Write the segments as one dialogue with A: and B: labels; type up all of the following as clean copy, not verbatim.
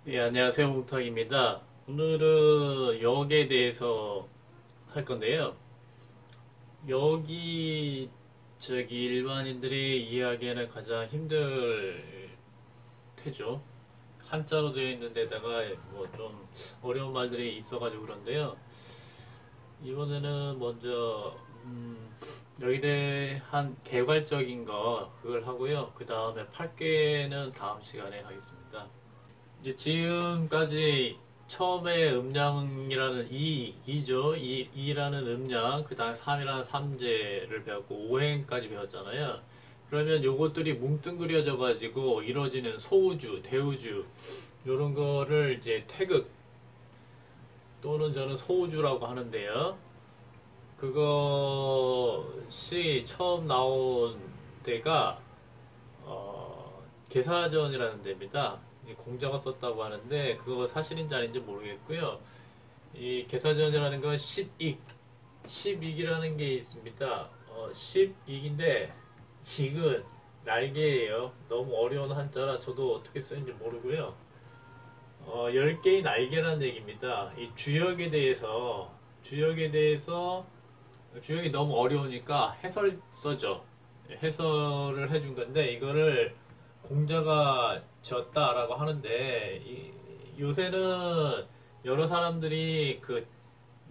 A: 예, 안녕하세요. 웅탁입니다. 오늘은 역에 대해서 할 건데요. 역이 일반인들이 이해하기에는 가장 힘들 테죠. 한자로 되어 있는 데다가 뭐 좀 어려운 말들이 있어가지고 그런데요. 이번에는 먼저 여기에 대한 개괄적인 거 그걸 하고요. 그 다음에 8개는 다음 시간에 하겠습니다. 이제 지금까지 처음에 음량이라는 이죠. 이라는 음량, 그 다음에 3이라는 삼재를 배웠고, 5행까지 배웠잖아요. 그러면 요것들이 뭉뚱그려져 가지고 이루어지는 소우주, 대우주, 요런 거를 이제 태극 또는 저는 소우주라고 하는데요. 그것이 처음 나온 데가 개사전이라는 데입니다. 공자가 썼다고 하는데 그거 사실인지 아닌지 모르겠고요. 이 개사전이라는 건 10익, 10익이라는 게 있습니다. 10익인데 익은 날개예요. 너무 어려운 한자라 저도 어떻게 쓰는지 모르고요. 10개의 날개라는 얘기입니다. 이 주역이 너무 어려우니까 해설서죠. 해설을 해준 건데 이거를 공자가 지었다라고 하는데 요새는 여러 사람들이 그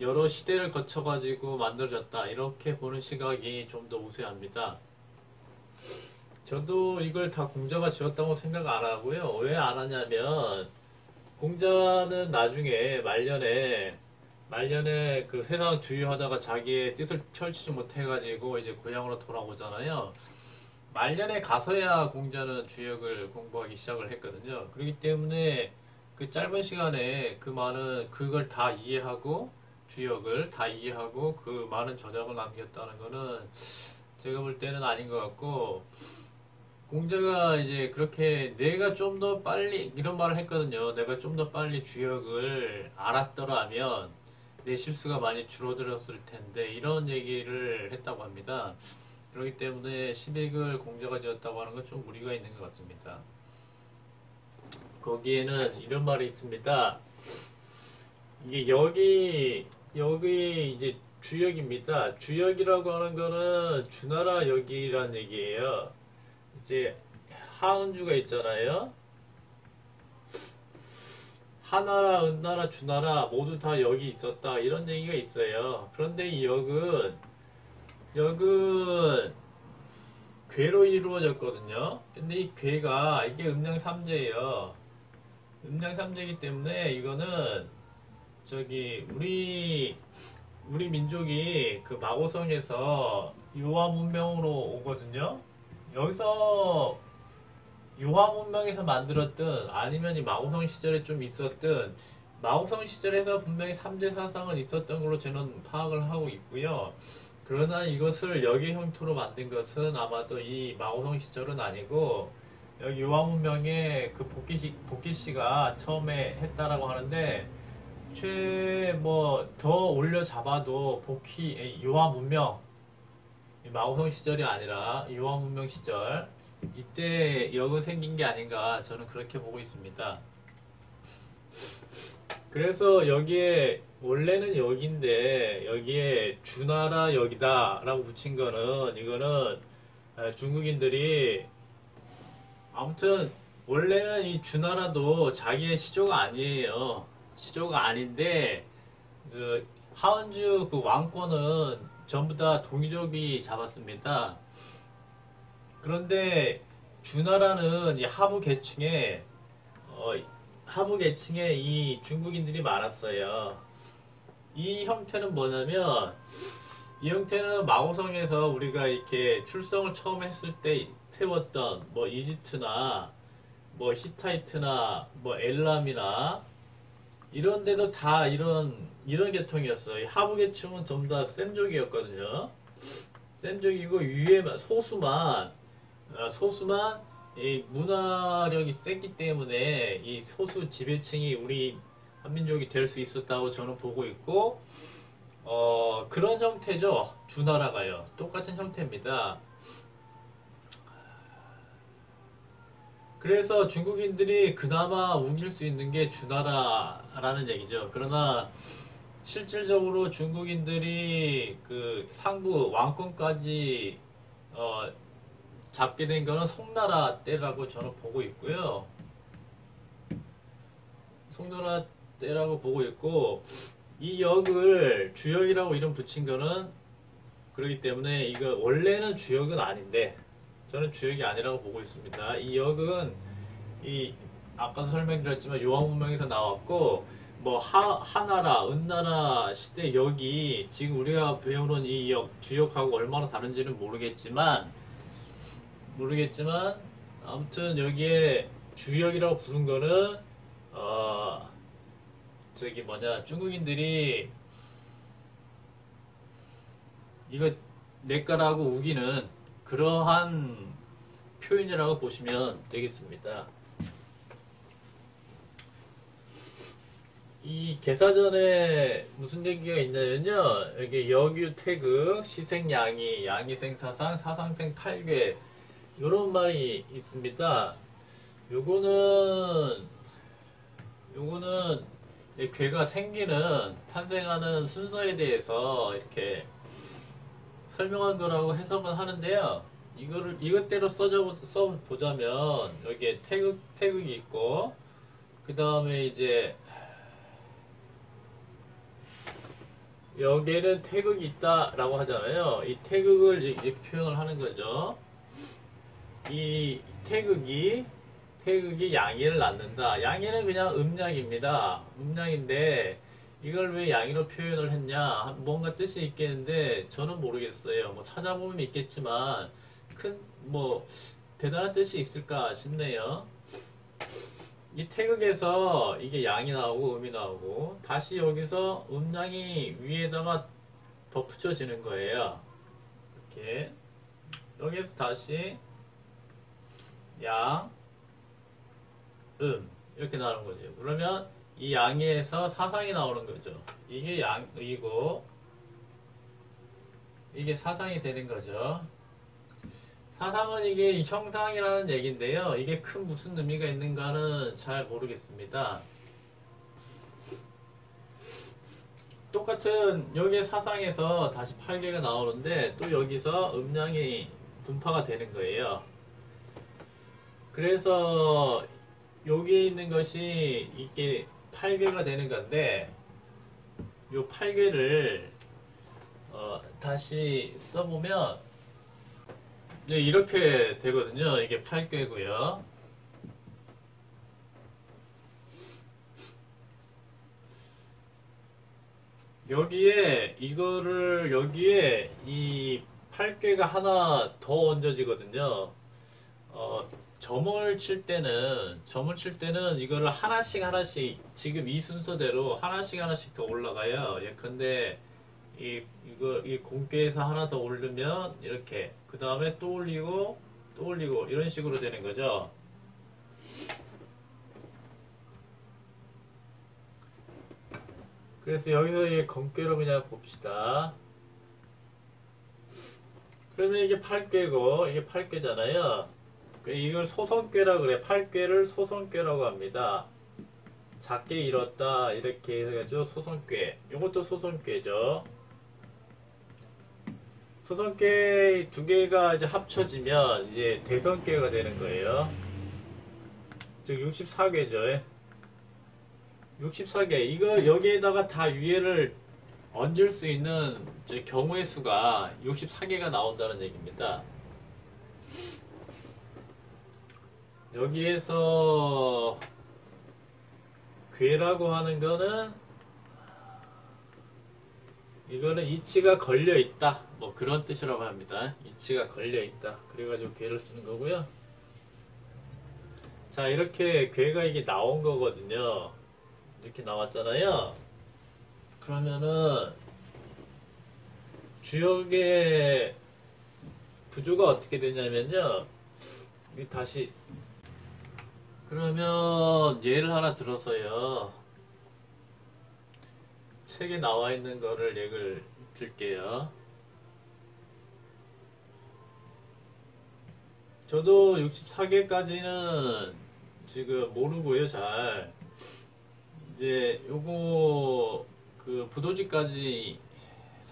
A: 여러 시대를 거쳐가지고 만들어졌다 이렇게 보는 시각이 좀 더 우세합니다. 저도 이걸 다 공자가 지었다고 생각 안 하고요. 왜 안 하냐면 공자는 나중에 말년에 그 세상 주유하다가 자기의 뜻을 펼치지 못해가지고 이제 고향으로 돌아오잖아요. 말년에 가서야 공자는 주역을 공부하기 시작을 했거든요. 그렇기 때문에 그 짧은 시간에 그 많은 그걸 다 이해하고 주역을 다 이해하고 그 많은 저작을 남겼다는 거는 제가 볼 때는 아닌 것 같고 공자가 이제 그렇게 내가 좀 더 빨리 이런 말을 했거든요. 내가 좀 더 빨리 주역을 알았더라면 내 실수가 많이 줄어들었을 텐데 이런 얘기를 했다고 합니다. 그렇기 때문에 시백을 공자가 지었다고 하는 건 좀 무리가 있는 것 같습니다. 거기에는 이런 말이 있습니다. 이게 여기 이제 주역입니다. 주역이라고 하는 거는 주나라 역이란 얘기예요. 이제 하은주가 있잖아요. 하나라, 은나라, 주나라 모두 다 역이 있었다 이런 얘기가 있어요. 그런데 이 역은 괴로 이루어졌거든요. 근데 이 괴가 이게 음양삼재예요. 음양삼재이기 때문에 이거는 우리 민족이 그 마고성에서 유화 문명으로 오거든요. 여기서 유화 문명에서 만들었든 아니면 이 마고성 시절에 좀 있었든 마고성 시절에서 분명히 삼재 사상은 있었던 걸로 저는 파악을 하고 있고요. 그러나 이것을 역의 형태로 만든 것은 아마도 이 마오성 시절은 아니고 여기 유화문명의 그 복귀씨가 처음에 했다라고 하는데 더 올려 잡아도 유화문명 마오성 시절이 아니라 유화문명 시절 이때 역은 생긴 게 아닌가 저는 그렇게 보고 있습니다. 그래서 여기에 원래는 역인데 여기에 주나라 역이다 라고 붙인 거는 이거는 중국인들이 아무튼 원래는 이 주나라도 자기의 시조가 아니에요. 시조가 아닌데 그 하은주 그 왕권은 전부 다 동이족이 잡았습니다. 그런데 주나라는 이 어, 하부 계층에 이 중국인들이 많았어요. 이 형태는 뭐냐면 이 형태는 마오성에서 우리가 이렇게 출성을 처음 했을 때 세웠던 뭐 이집트나 뭐 히타이트나 뭐 엘람이나 이런 데도 다 이런 계통이었어요. 이 하부 계층은 전부 다 셈족이었거든요. 셈족이고 위에 소수만 이 문화력이 셌기 때문에 이 소수 지배층이 우리 한민족이 될 수 있었다고 저는 보고 있고 그런 형태죠. 주나라가요. 똑같은 형태입니다. 그래서 중국인들이 그나마 우길 수 있는 게 주나라라는 얘기죠. 그러나 실질적으로 중국인들이 그 상부 왕권까지 어, 잡게 된 거는 송나라 때라고 저는 보고 있고요. 송나라 때라고 보고 있고, 이 역을 주역이라고 이름 붙인 거는 그렇기 때문에 이거 원래는 주역은 아닌데 저는 주역이 아니라고 보고 있습니다. 이 역은 이 아까도 설명드렸지만 요한문명에서 나왔고, 뭐 하나라, 은나라 시대 역이 지금 우리가 배우는 이 역, 주역하고 얼마나 다른지는 모르겠지만 아무튼 여기에 주역이라고 부른 거는 저기 뭐냐, 중국인들이 이거 내 거라고 우기는 그러한 표현이라고 보시면 되겠습니다. 이 개사전에 무슨 얘기가 있냐면요, 여기 역유 태극 시생양이 양이생 사상 사상생 팔괴 요런 말이 있습니다. 요거는 이 괴가 생기는 탄생하는 순서에 대해서 이렇게 설명한 거라고 해석은 하는데요. 이것대로 써보자면 여기에 태극이 있고, 그 다음에 이제 여기에는 태극이 있다라고 하잖아요. 이 태극을 이렇게 표현을 하는 거죠. 이 태극이 양의를 낳는다. 양의는 그냥 음양입니다. 음양인데 이걸 왜 양의로 표현을 했냐? 뭔가 뜻이 있겠는데 저는 모르겠어요. 뭐 찾아보면 있겠지만 뭐 대단한 뜻이 있을까 싶네요. 이 태극에서 이게 양이 나오고 음이 나오고, 다시 여기서 음양이 위에다가 덧붙여지는 거예요. 이렇게 여기에서 다시 양, 이렇게 나오는 거죠. 그러면 이 양에서 사상이 나오는 거죠. 이게 양의고 이게 사상이 되는 거죠. 사상은 이게 형상이라는 얘기인데요. 이게 큰 무슨 의미가 있는가는 잘 모르겠습니다. 똑같은 여기에 사상에서 다시 8개가 나오는데 또 여기서 음양이 분파가 되는 거예요. 그래서 여기에 있는 것이 이게 8개가 되는 건데, 요 8개를 다시 써보면 네, 이렇게 되거든요. 이게 8개고요. 여기에 이 8개가 하나 더 얹어지거든요. 점을 칠 때는 이거를 하나씩 지금 이 순서대로 하나씩 더 올라가요. 예컨대 이 공께에서 하나 더 오르면 이렇게, 그 다음에 또 올리고 이런 식으로 되는 거죠. 그래서 여기서 이 공께로 그냥 봅시다. 그러면 이게 8꾀고 이게 8꾀잖아요. 이걸 소선꾀라 그래. 8꾀를 소선꾀라고 합니다. 작게 이뤘다 이렇게 해가지고 소선꾀. 이것도 소선꾀죠. 소선꾀 두 개가 이제 합쳐지면 이제 대선꾀가 되는 거예요. 즉 64꾀죠. 64개. 이거 여기에다가 다 위에를 얹을 수 있는 경우의 수가 64개가 나온다는 얘기입니다. 여기에서 괴라고 하는 거는 이거는 이치가 걸려있다 뭐 그런 뜻이라고 합니다. 이치가 걸려있다 그래가지고 괴를 쓰는 거고요. 자, 이렇게 괴가 이게 나온 거거든요. 이렇게 나왔잖아요. 그러면은 주역의 구조가 어떻게 되냐면요, 다시 그러면 예를 하나 들어서요, 책에 나와 있는 거를 예를 들게요. 저도 64개까지는 지금 모르고요, 잘. 이제 요거 그 부도지까지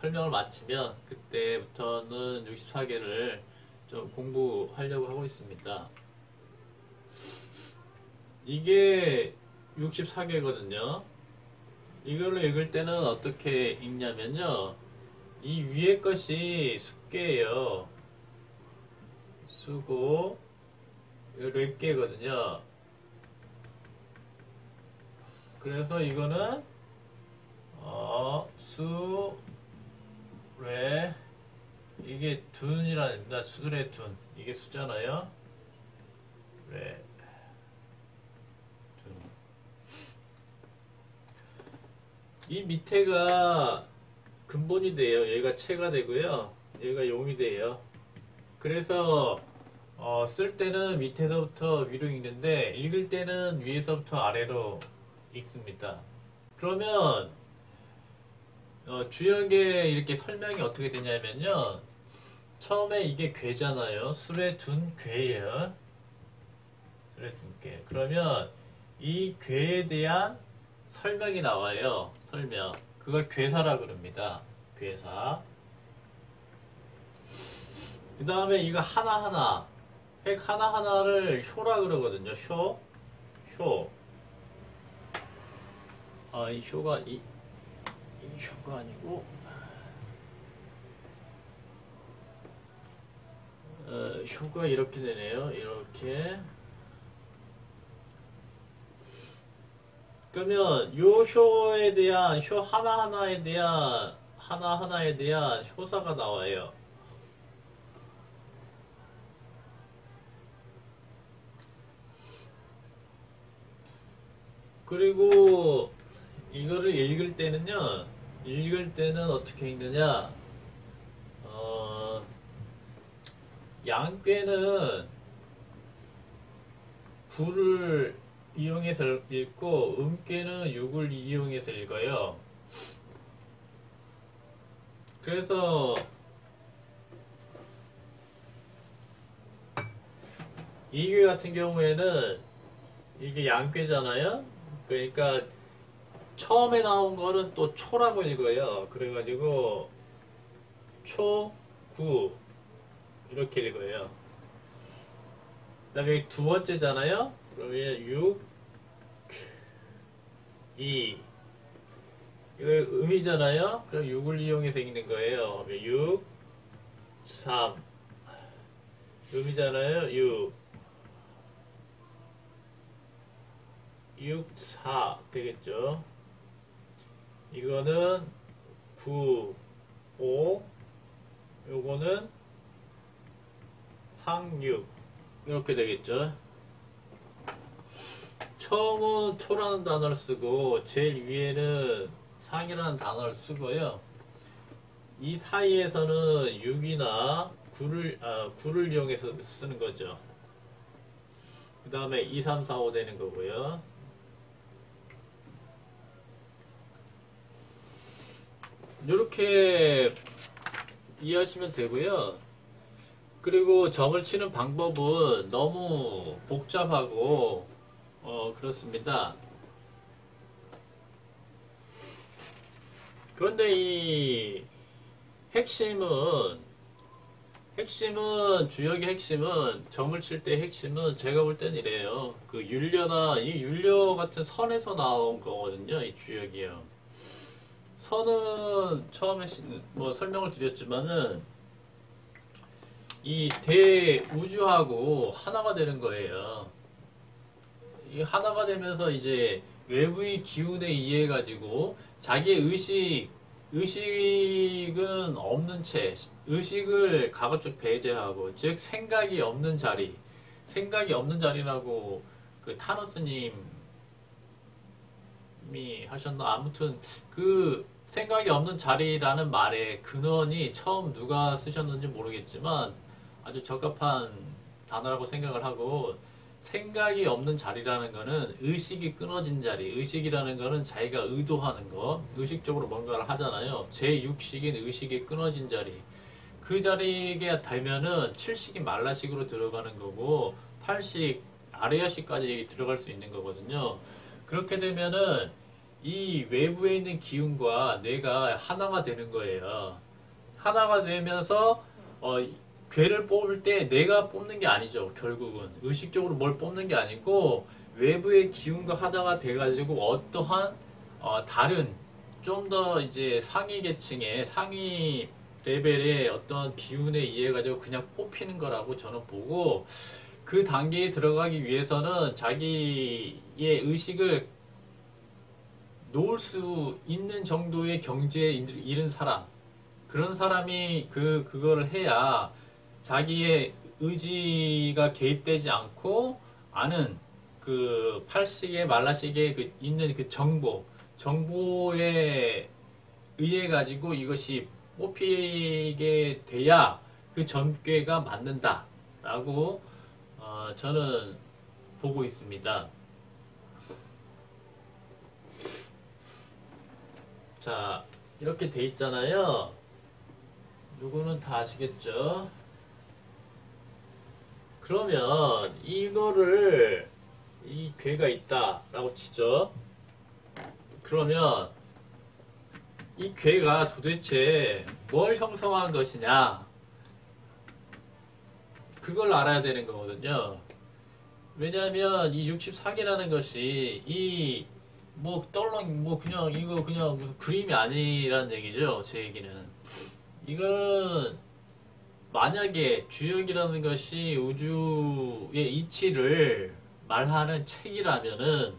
A: 설명을 마치면 그때부터는 64개를 좀 공부하려고 하고 있습니다. 이게 64개거든요. 이걸로 읽을 때는 어떻게 읽냐면요. 이 위에 것이 수개예요. 수고 몇 개거든요. 그래서 이거는 수, 레, 이게 둔이랍니다. 수레 둔. 이게 수잖아요. 레, 둔. 이 밑에가 근본이 돼요. 얘가 체가 되고요. 얘가 용이 돼요. 그래서 쓸 때는 밑에서부터 위로 읽는데 읽을 때는 위에서부터 아래로 읽습니다. 그러면 주역에 이렇게 설명이 어떻게 되냐면요. 처음에 이게 괴잖아요. 술에 둔 괴예요. 술에 둔 괴. 그러면 이 괴에 대한 설명이 나와요. 설명. 그걸 괴사라 그럽니다. 괴사. 그 다음에 이거 하나하나. 획 하나하나를 효라 그러거든요. 효. 이 효가 이 효가 아니고 효가 이렇게 되네요. 이렇게. 그러면 요 효에 대한 효 하나하나에 대한 효사가 나와요. 그리고 이거를 읽을 때는 어떻게 읽느냐? 양괴는 구를 이용해서 읽고 음괴는 육을 이용해서 읽어요. 그래서 이괴 같은 경우에는 이게 양괴잖아요. 그러니까 처음에 나온 거는 또 초라고 읽어요. 그래가지고 초, 구 이렇게 읽어요. 그 다음에 두 번째잖아요. 그러면 6, 2 이거 음이잖아요. 그럼 6을 이용해서 읽는 거예요. 6, 3 음이잖아요. 6, 4 되겠죠. 이거는 9, 5 요거는 3, 6 이렇게 되겠죠. 처음은 초라는 단어를 쓰고 제일 위에는 상이라는 단어를 쓰고요. 이 사이에서는 6이나 9를 이용해서 쓰는 거죠. 그 다음에 2, 3, 4, 5 되는 거고요. 이렇게 이해하시면 되고요. 그리고 점을 치는 방법은 너무 복잡하고 그렇습니다. 그런데 이 핵심은 주역의 핵심은 점을 칠 때 핵심은 제가 볼 땐 이래요. 그 율려나 이 율려 같은 선에서 나온 거거든요. 이 주역이요. 선은 처음에 뭐 설명을 드렸지만은 이 대우주하고 하나가 되는 거예요. 이 하나가 되면서 이제 외부의 기운에 의해 가지고 자기의 의식은 없는 채 의식을 가급적 배제하고 즉 생각이 없는 자리라고 그 타노스님이 하셨나 아무튼 그 생각이 없는 자리라는 말의 근원이 처음 누가 쓰셨는지 모르겠지만 아주 적합한 단어라고 생각을 하고 생각이 없는 자리라는 거는 의식이 끊어진 자리. 의식이라는 거는 자기가 의도하는 거. 의식적으로 뭔가를 하잖아요. 제6식인 의식이 끊어진 자리. 그 자리에 되면은 7식이 말라식으로 들어가는 거고 8식 아래야식까지 들어갈 수 있는 거거든요. 그렇게 되면은 이 외부에 있는 기운과 뇌가 하나가 되는 거예요. 하나가 되면서 괴를 뽑을 때 내가 뽑는 게 아니죠. 결국은 의식적으로 뭘 뽑는 게 아니고 외부의 기운과 하나가 돼가지고 어떠한 다른 좀 더 이제 상위 계층의 상위 레벨의 어떤 기운에 의해 가지고 그냥 뽑히는 거라고 저는 보고, 그 단계에 들어가기 위해서는 자기의 의식을 놓을 수 있는 정도의 경지에 이른 사람, 그런 사람이 그거를 해야 자기의 의지가 개입되지 않고 아는 그 팔식의 말라식에 있는 그 정보에 의해 가지고 이것이 뽑히게 돼야 그 전궤가 맞는다 라고 저는 보고 있습니다. 자, 이렇게 돼 있잖아요. 누구는 다 아시겠죠? 그러면 이거를 이 괴가 있다 라고 치죠. 그러면 이 괴가 도대체 뭘 형성한 것이냐, 그걸 알아야 되는 거거든요. 왜냐하면 이 64개라는 것이 이 뭐 떨렁 뭐 그냥 이거 그냥 무슨 그림이 아니란 얘기죠. 제 얘기는 이건 만약에 주역이라는 것이 우주의 이치를 말하는 책이라면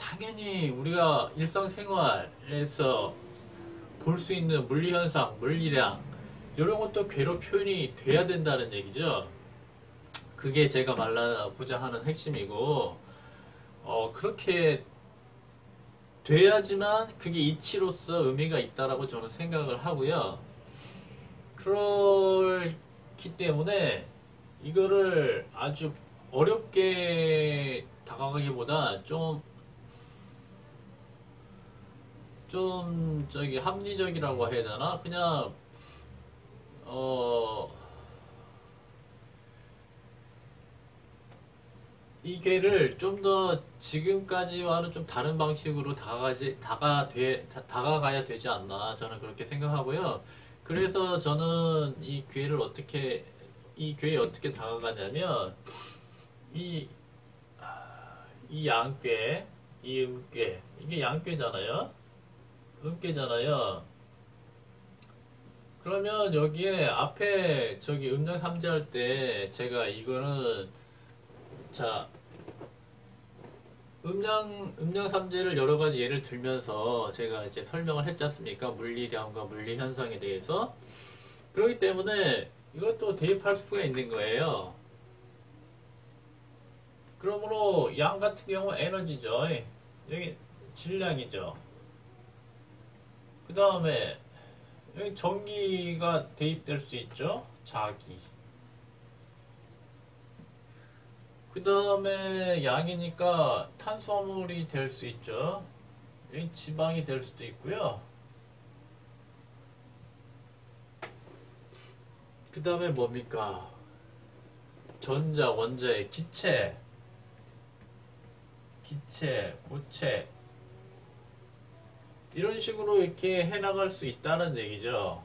A: 당연히 우리가 일상생활에서 볼 수 있는 물리현상, 물리량 이런 것도 괴로 표현이 돼야 된다는 얘기죠. 그게 제가 말하고자 하는 핵심이고, 그렇게 돼야지만 그게 이치로서 의미가 있다라고 저는 생각을 하고요. 그렇기 때문에 이거를 아주 어렵게 다가가기보다 좀 합리적이라고 해야 되나? 그냥 이 괴를 좀 더 지금까지와는 좀 다른 방식으로 다가가야 되지 않나, 저는 그렇게 생각하고요. 그래서 저는 이 괴에 어떻게 다가가냐면, 이 양괴, 이 음괴, 이게 양괴잖아요. 음괴잖아요. 그러면 여기에 앞에 저기 음양 삼재할 때 제가 이거는, 자, 음양 삼재를 여러 가지 예를 들면서 제가 이제 설명을 했지 않습니까? 물리량과 물리 현상에 대해서. 그렇기 때문에 이것도 대입할 수가 있는 거예요. 그러므로 양 같은 경우 에너지죠. 여기 질량이죠. 그 다음에 여기 전기가 대입될 수 있죠. 자기. 그 다음에 양이니까 탄수화물이 될 수 있죠. 여기 지방이 될 수도 있고요. 그 다음에 뭡니까? 전자, 원자의 기체, 고체, 이런 식으로 이렇게 해나갈 수 있다는 얘기죠.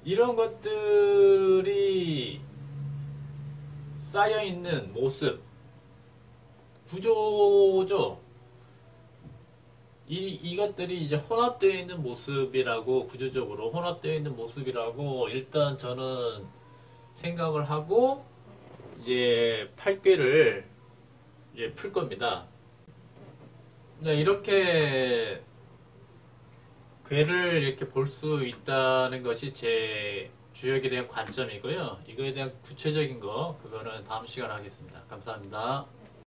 A: 이런 것들이 쌓여있는 모습, 구조죠. 이것들이 이제 혼합되어 있는 모습이라고, 구조적으로 혼합되어 있는 모습이라고 일단 저는 생각을 하고 이제 8궤를 이제 풀 겁니다. 네, 이렇게 괴를 이렇게 볼 수 있다는 것이 제 주역에 대한 관점이고요. 이거에 대한 구체적인 거, 그거는 다음 시간에 하겠습니다. 감사합니다.